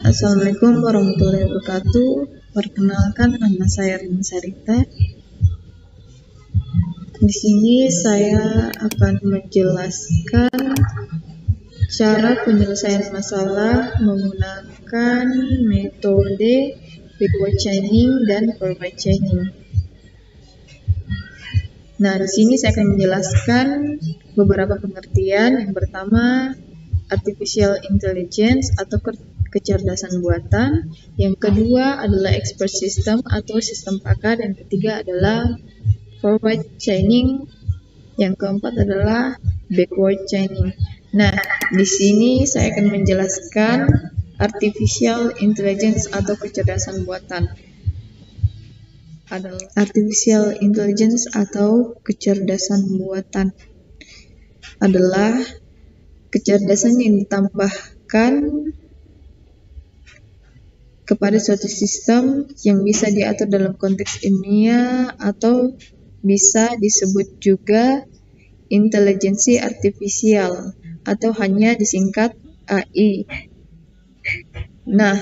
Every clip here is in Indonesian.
Assalamualaikum warahmatullahi wabarakatuh. Perkenalkan, nama saya Rin Sarita. Di sini saya akan menjelaskan cara penyelesaian masalah menggunakan metode backward chaining dan forward chaining. Nah, di sini saya akan menjelaskan beberapa pengertian. Yang pertama, artificial intelligence atau kecerdasan buatan. Yang kedua adalah expert system atau sistem pakar. Yang ketiga adalah forward chaining. Yang keempat adalah backward chaining. Nah, di sini saya akan menjelaskan artificial intelligence atau kecerdasan buatan. Artificial intelligence atau kecerdasan buatan adalah kecerdasan yang ditambahkan kepada suatu sistem yang bisa diatur dalam konteks ilmiah atau bisa disebut juga intelijensi artifisial atau hanya disingkat AI. Nah,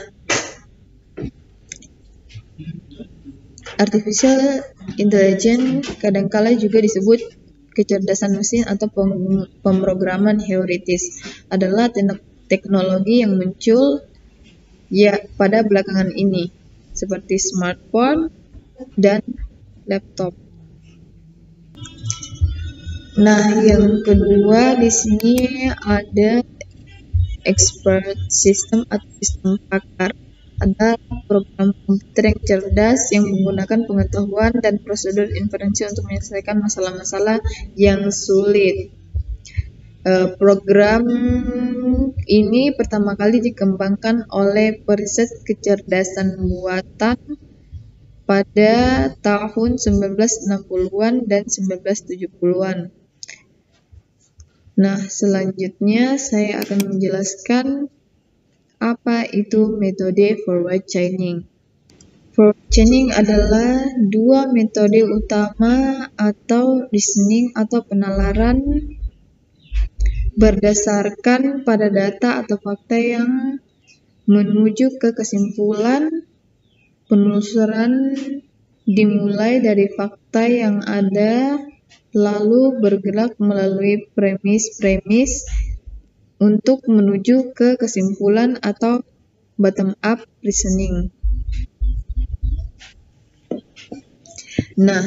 artificial intelligence kadangkala juga disebut kecerdasan mesin atau pemrograman heuritis, adalah teknologi yang muncul pada belakangan ini, seperti smartphone dan laptop. Nah, yang kedua di sini ada expert system atau sistem pakar. Ada program komputer yang cerdas yang menggunakan pengetahuan dan prosedur inferensi untuk menyelesaikan masalah-masalah yang sulit. Program ini pertama kali dikembangkan oleh periset kecerdasan buatan pada tahun 1960-an dan 1970-an. Nah, selanjutnya saya akan menjelaskan apa itu metode forward chaining. Forward chaining adalah dua metode utama atau reasoning atau penalaran berdasarkan pada data atau fakta yang menuju ke kesimpulan. Penelusuran dimulai dari fakta yang ada, lalu bergerak melalui premis-premis untuk menuju ke kesimpulan atau bottom-up reasoning. Nah,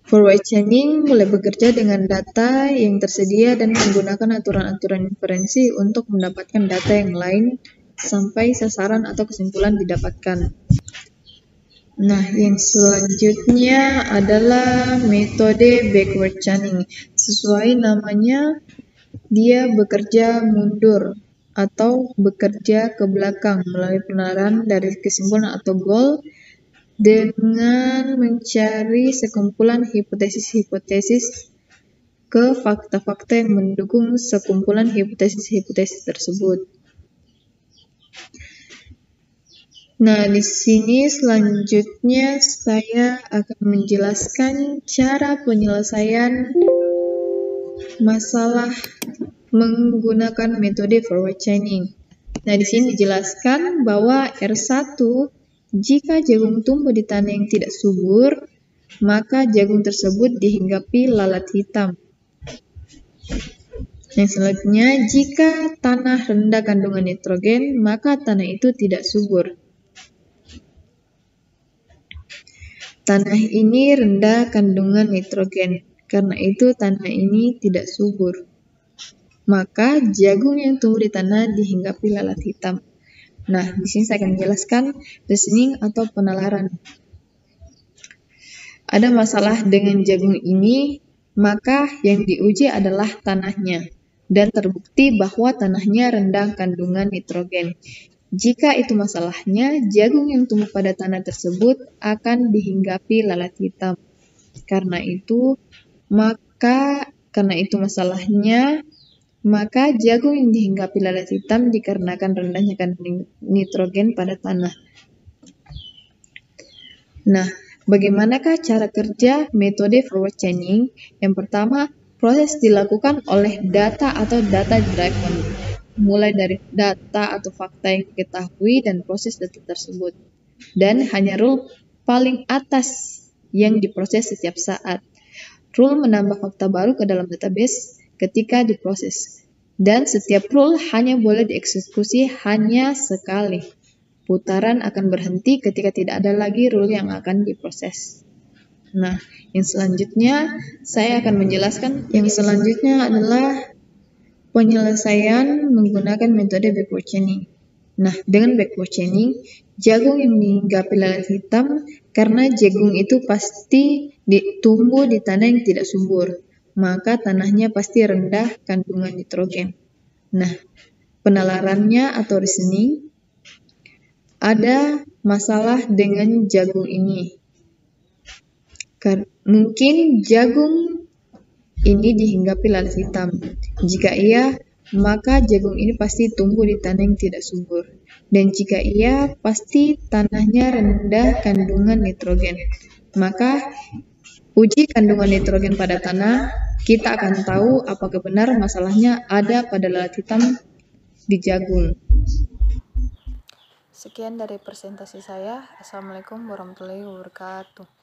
forward chaining mulai bekerja dengan data yang tersedia dan menggunakan aturan-aturan inferensi untuk mendapatkan data yang lain sampai sasaran atau kesimpulan didapatkan. Nah, yang selanjutnya adalah metode backward chaining. Sesuai namanya, dia bekerja mundur atau bekerja ke belakang melalui penalaran dari kesimpulan atau goal dengan mencari sekumpulan hipotesis-hipotesis ke fakta-fakta yang mendukung sekumpulan hipotesis-hipotesis tersebut. Nah, di sini selanjutnya saya akan menjelaskan cara penyelesaian masalah menggunakan metode forward chaining. Nah, di sini dijelaskan bahwa R1, jika jagung tumbuh di tanah yang tidak subur, maka jagung tersebut dihinggapi lalat hitam. Yang selanjutnya, jika tanah rendah kandungan nitrogen, maka tanah itu tidak subur. Tanah ini rendah kandungan nitrogen, karena itu tanah ini tidak subur. Maka jagung yang tumbuh di tanah dihinggapi lalat hitam. Nah, di sini saya akan menjelaskan reasoning atau penalaran. Ada masalah dengan jagung ini, maka yang diuji adalah tanahnya, dan terbukti bahwa tanahnya rendah kandungan nitrogen. Jika itu masalahnya, jagung yang tumbuh pada tanah tersebut akan dihinggapi lalat hitam. Karena itu masalahnya, maka jagung yang dihinggapi lalat hitam dikarenakan rendahnya kandungan nitrogen pada tanah. Nah, bagaimanakah cara kerja metode forward chaining? Yang pertama, proses dilakukan oleh data atau data driven. mulai dari data atau fakta yang diketahui dan proses data tersebut. Dan hanya rule paling atas yang diproses setiap saat. Rule menambah fakta baru ke dalam database ketika diproses. Dan setiap rule hanya boleh dieksekusi hanya sekali. Putaran akan berhenti ketika tidak ada lagi rule yang akan diproses. Nah, yang selanjutnya saya akan menjelaskan. Yang selanjutnya adalah penyelesaian menggunakan metode backward chaining. Nah, dengan backward chaining, jagung yang menghinggapi lalat hitam karena jagung itu pasti tumbuh di tanah yang tidak subur, maka tanahnya pasti rendah kandungan nitrogen. Nah, penalarannya atau reasoning, ada masalah dengan jagung ini. Mungkin jagung ini dihinggapi lalat hitam. Jika iya, maka jagung ini pasti tumbuh di tanah yang tidak subur. Dan jika iya, pasti tanahnya rendah kandungan nitrogen. Maka, uji kandungan nitrogen pada tanah, kita akan tahu apakah benar masalahnya ada pada lalat hitam di jagung. Sekian dari presentasi saya. Assalamualaikum warahmatullahi wabarakatuh.